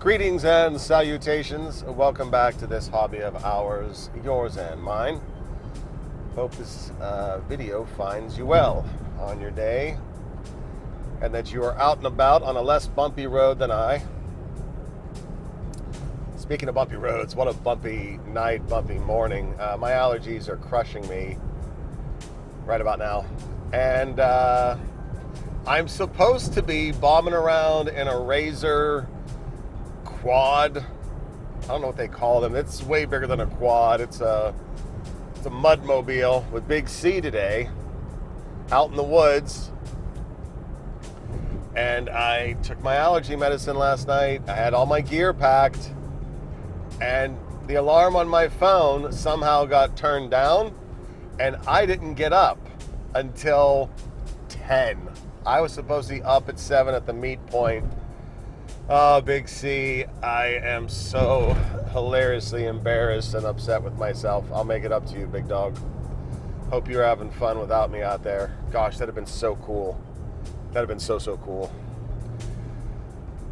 Greetings and salutations. Welcome back to this hobby of ours, yours and mine. Hope this video finds you well on your day and that you are out and about on a less bumpy road than I. Speaking of bumpy roads, what a bumpy night, bumpy morning. My allergies are crushing me right about now. And I'm supposed to be bombing around in a Razor quad. I don't know what they call them. It's way bigger than a quad. It's a mudmobile with Big C today, out in the woods. And I took my allergy medicine last night. I had all my gear packed, and the alarm on my phone somehow got turned down, and I didn't get up until 10. I was supposed to be up at 7 at the meet point. Oh, Big C, I am so hilariously embarrassed and upset with myself. I'll make it up to you, big dog. Hope you're having fun without me out there. Gosh, that'd have been so cool. That'd have been so cool.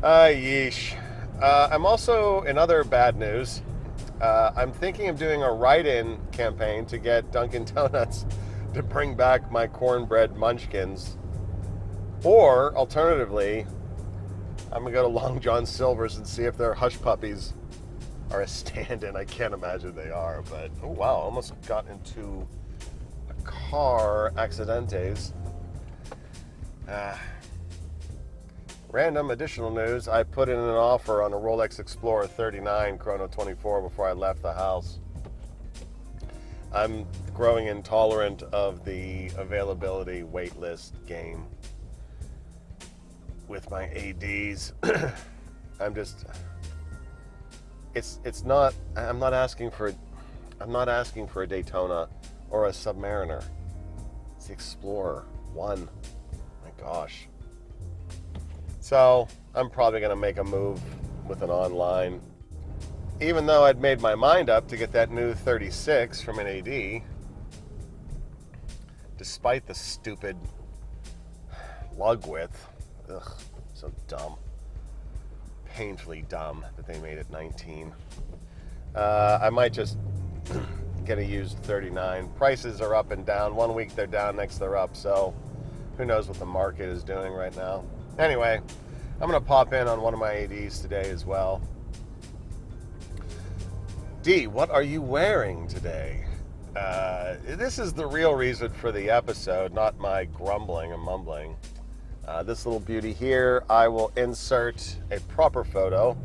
Yeesh. I'm also, in other bad news, I'm thinking of doing a write-in campaign to get Dunkin' Donuts to bring back my cornbread munchkins. Or, alternatively, I'm going to go to Long John Silver's and see if their hush puppies are a stand-in. I can't imagine they are, but oh wow, almost got into a car accidentes. Random additional news, I put in an offer on a Rolex Explorer 39 Chrono 24 before I left the house. I'm growing intolerant of the availability waitlist game with my ADs. I'm not asking for a Daytona or a Submariner. It's the Explorer 1. My gosh. So I'm probably gonna make a move with an online. Even though I'd made my mind up to get that new 36 from an AD, despite the stupid lug width. Ugh, so dumb. Painfully dumb that they made it 19. I might just get a used 39. Prices are up and down. One week they're down, next they're up. So who knows what the market is doing right now. Anyway, I'm going to pop in on one of my ADs today as well. D, what are you wearing today? This is the real reason for the episode, not my grumbling and mumbling. This little beauty here, I will insert a proper photo.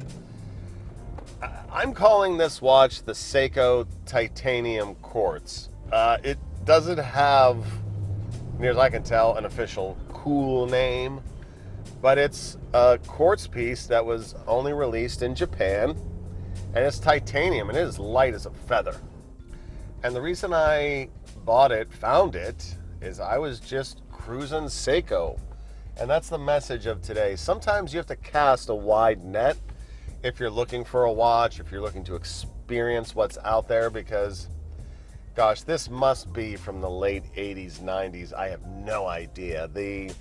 I'm calling this watch the Seiko Titanium Quartz. It doesn't have, near as I can tell, an official cool name, but it's a quartz piece that was only released in Japan, and it's titanium, and it is light as a feather. And the reason I found it, is I was just cruising Seiko. And that's the message of today. Sometimes you have to cast a wide net if you're looking for a watch, if you're looking to experience what's out there, because, gosh, this must be from the late 80s, 90s. I have no idea. The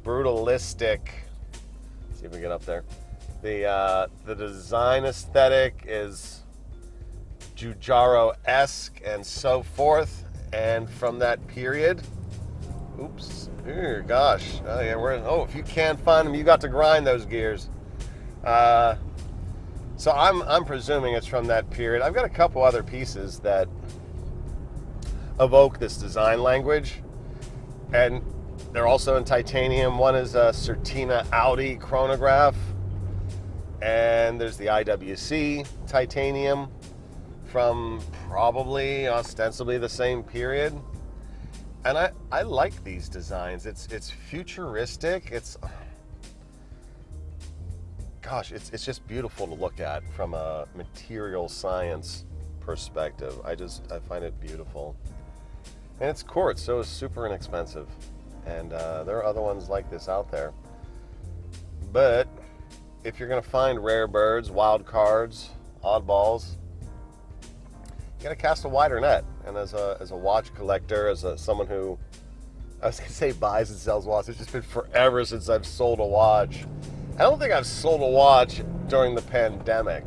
brutalistic, let's see if we get up there. The design aesthetic is Giugiaro-esque and so forth. And from that period, oops. Gosh. Oh, yeah, if you can't find them, you got to grind those gears. So I'm presuming it's from that period. I've got a couple other pieces that evoke this design language, and they're also in titanium. One is a Certina Audi chronograph, and there's the IWC titanium from probably ostensibly the same period. And I like these designs. It's futuristic. It's just beautiful to look at from a material science perspective. I find it beautiful. And it's quartz, so it's super inexpensive. And there are other ones like this out there. But if you're gonna find rare birds, wild cards, oddballs, you gotta cast a wider net. And as a watch collector, as someone who, I was gonna say buys and sells watches, it's just been forever since I've sold a watch. I don't think I've sold a watch during the pandemic.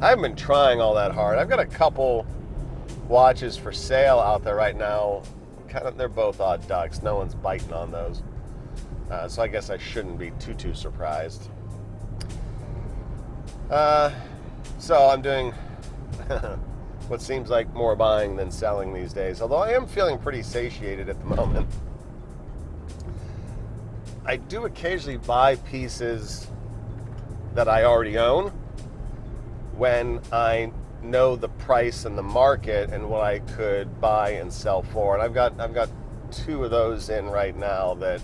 I haven't been trying all that hard. I've got a couple watches for sale out there right now. They're both odd ducks. No one's biting on those. So I guess I shouldn't be too surprised. So I'm doing what seems like more buying than selling these days, although I am feeling pretty satiated at the moment. I do occasionally buy pieces that I already own when I know the price and the market and what I could buy and sell for. And I've got two of those in right now that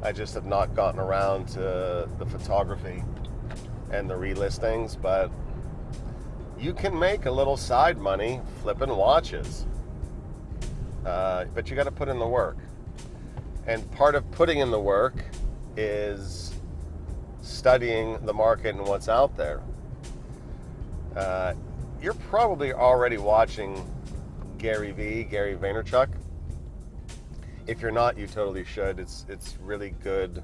I just have not gotten around to the photography and the relistings, but you can make a little side money flipping watches. But you got to put in the work. And part of putting in the work is studying the market and what's out there. You're probably already watching Gary Vaynerchuk. If you're not, you totally should. It's really good.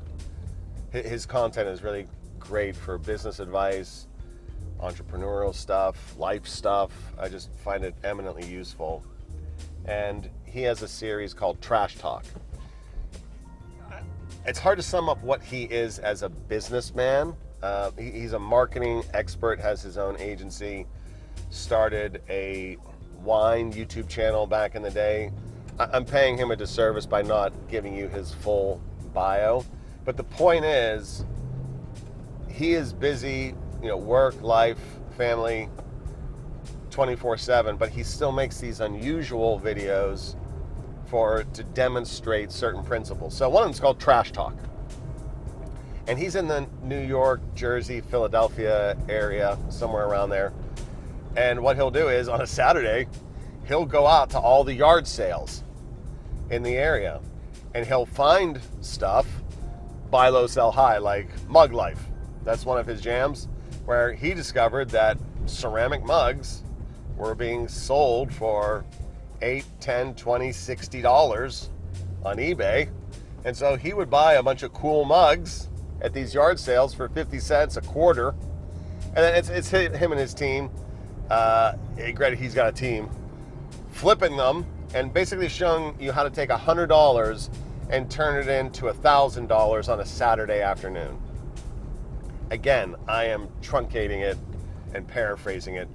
His content is really great for business advice, entrepreneurial stuff, life stuff. I just find it eminently useful. And he has a series called Trash Talk. It's hard to sum up what he is as a businessman. He's a marketing expert, has his own agency, started a wine YouTube channel back in the day. I'm paying him a disservice by not giving you his full bio. But the point is, he is busy, work, life, family, 24/7, but he still makes these unusual videos to demonstrate certain principles. So one of them's called Trash Talk. And he's in the New York, Jersey, Philadelphia area, somewhere around there. And what he'll do is on a Saturday, he'll go out to all the yard sales in the area and he'll find stuff, buy low, sell high, like mug life. That's one of his jams, where he discovered that ceramic mugs were being sold for $8, $10, $20, $60 on eBay. And so he would buy a bunch of cool mugs at these yard sales for 50 cents a quarter. And then it's him and his team. Granted, he's got a team flipping them and basically showing you how to take $100 and turn it into $1,000 on a Saturday afternoon. Again, I am truncating it and paraphrasing it.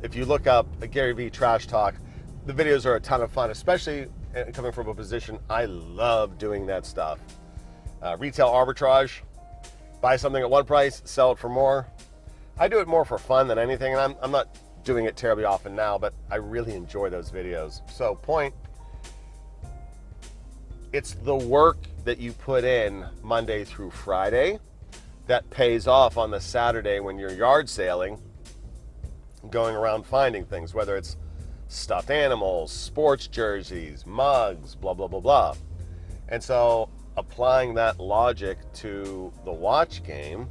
If you look up Gary V Trash Talk, the videos are a ton of fun, especially coming from a position I love doing that stuff. Retail arbitrage, buy something at one price, sell it for more. I do it more for fun than anything, and I'm not doing it terribly often now, but I really enjoy those videos. So point, it's the work that you put in Monday through Friday that pays off on the Saturday when you're yard sailing, going around finding things, whether it's stuffed animals, sports jerseys, mugs, blah, blah, blah, blah. And so applying that logic to the watch game,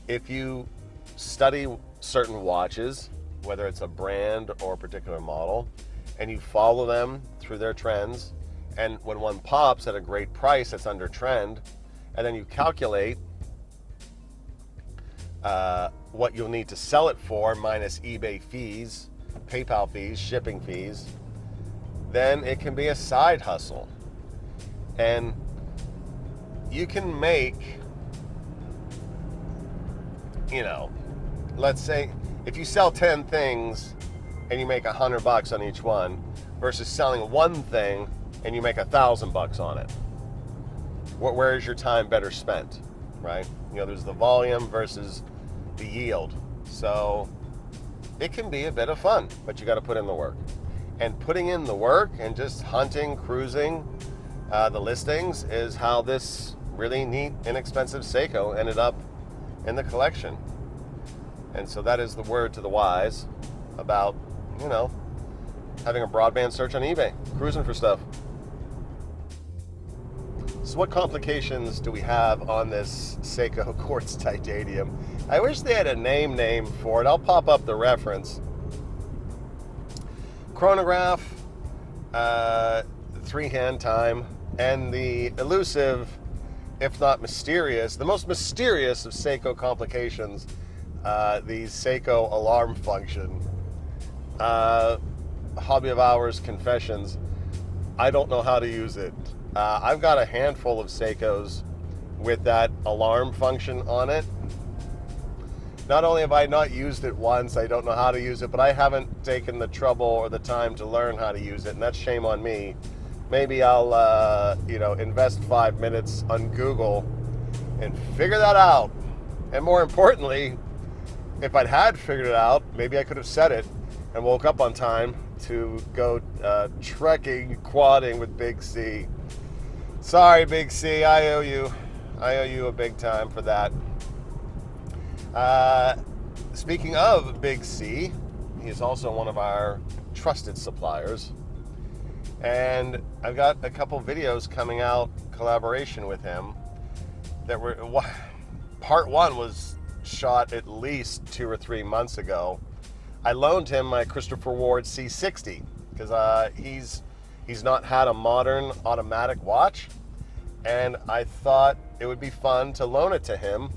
if you study certain watches, whether it's a brand or a particular model, and you follow them through their trends, and when one pops at a great price that's under trend, and then you calculate what you'll need to sell it for minus eBay fees, PayPal fees, shipping fees, then it can be a side hustle. And you can make, let's say if you sell 10 things and you make $100 on each one versus selling one thing and you make $1,000 on it. Where is your time better spent, right? There's the volume versus the yield. So it can be a bit of fun, but you got to put in the work. And putting in the work and just hunting, cruising the listings is how this really neat, inexpensive Seiko ended up in the collection. And so that is the word to the wise about, having a broadband search on eBay, cruising for stuff. So what complications do we have on this Seiko Quartz titanium? I wish they had a name for it. I'll pop up the reference. Chronograph, 3-hand time, and the elusive if not mysterious, the most mysterious of Seiko complications, the Seiko alarm function. Hobby of Hours confessions. I don't know how to use it. I've got a handful of Seikos with that alarm function on it. Not only have I not used it once, I don't know how to use it, but I haven't taken the trouble or the time to learn how to use it, and that's shame on me. Maybe I'll, invest 5 minutes on Google and figure that out. And more importantly, if I'd had figured it out, maybe I could have set it and woke up on time to go trekking, quadding with Big C. Sorry, Big C, I owe you a big time for that. Speaking of Big C, he is also one of our trusted suppliers. And I've got a couple videos coming out, collaboration with him, that were, part one was shot at least 2 or 3 months ago. I loaned him my Christopher Ward C60 because he's not had a modern automatic watch, and I thought it would be fun to loan it to him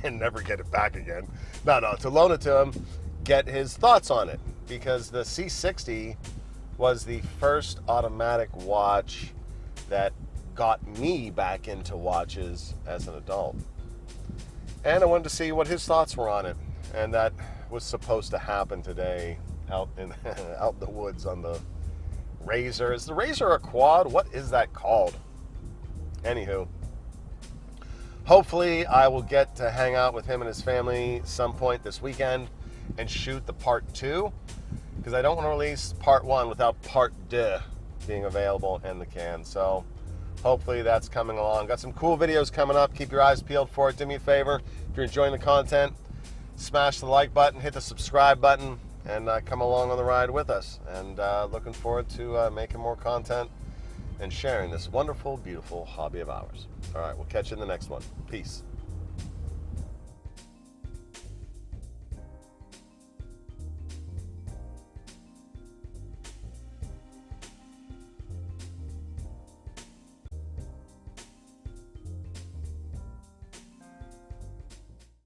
and never get it back again. To loan it to him, get his thoughts on it, because the C60 was the first automatic watch that got me back into watches as an adult. And I wanted to see what his thoughts were on it, and that was supposed to happen today out in the woods on the Razor. Is the Razor a quad? What is that called? Anywho, hopefully I will get to hang out with him and his family some point this weekend and shoot the part 2, because I don't want to release part 1 without part 2 being available in the can. So hopefully that's coming along. Got some cool videos coming up. Keep your eyes peeled for it. Do me a favor, if you're enjoying the content, smash the like button, hit the subscribe button, and come along on the ride with us. And looking forward to making more content and sharing this wonderful, beautiful hobby of ours. All right, we'll catch you in the next one. Peace.